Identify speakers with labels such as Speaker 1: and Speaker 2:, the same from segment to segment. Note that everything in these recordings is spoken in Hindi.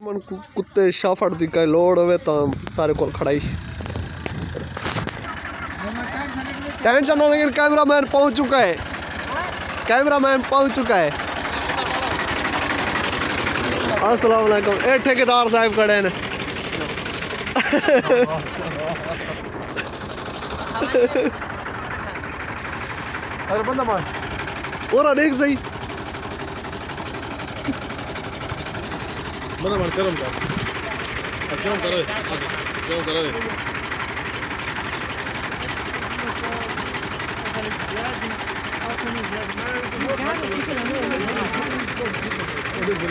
Speaker 1: मन कुत्ते शाफट दी कई लोड होवे तो सारे को खड़ाई टेंशन ना, लेकिन कैमरामैन पहुंच चुका है, कैमरामैन पहुंच चुका है। अस्सलाम वालेकुम। ए ठेकेदार साहब खड़े ने।
Speaker 2: अरे बंदा मार
Speaker 1: और देख सही
Speaker 2: बंदा मार करम कर क्यों करो क्यों करो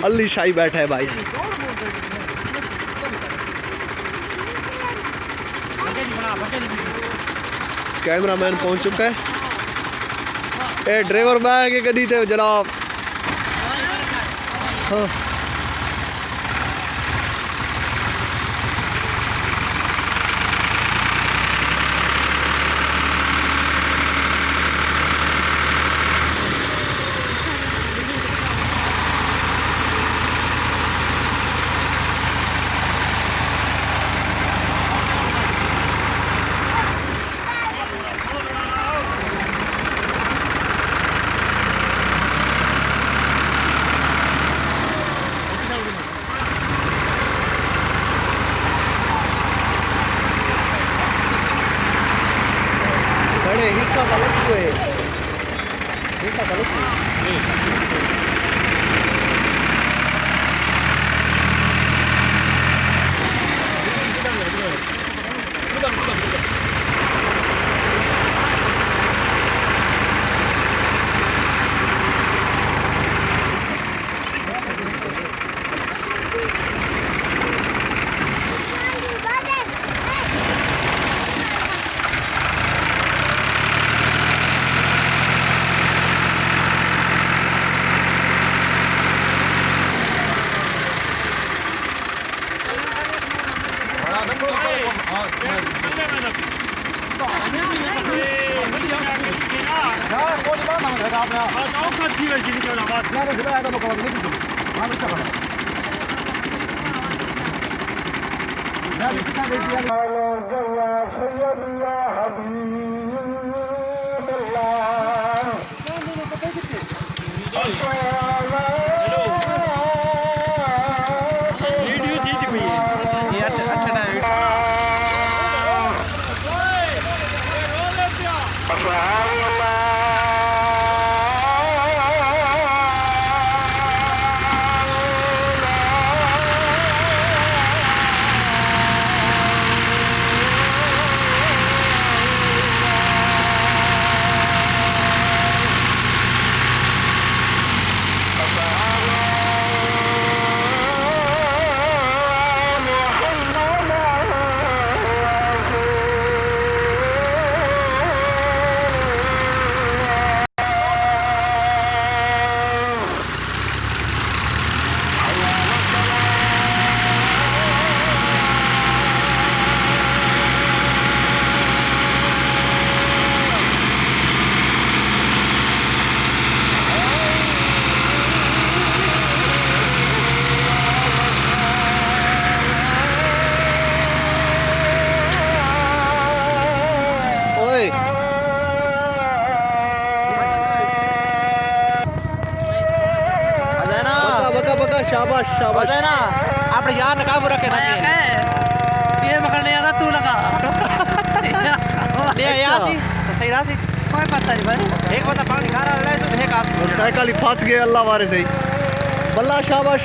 Speaker 1: अली शाही बैठा है भाई। कैमरामैन पहुंच चुका है। ए ड्राइवर बैग के गड्डी थे जनाब। हाँ हिस्सा गलत हुए, हिस्सा गलत हुए। शाबाश शाबाश
Speaker 3: है ना आप यार काबू रखे था ये पकड़ने आता तू लगा ये यासी सही रासी कोई पता नहीं भाई एक बंदा पानी खा रहा है तो देख आप
Speaker 1: साइकिल ही फंस गए अल्लाह वारे से बल्ला शाबाश।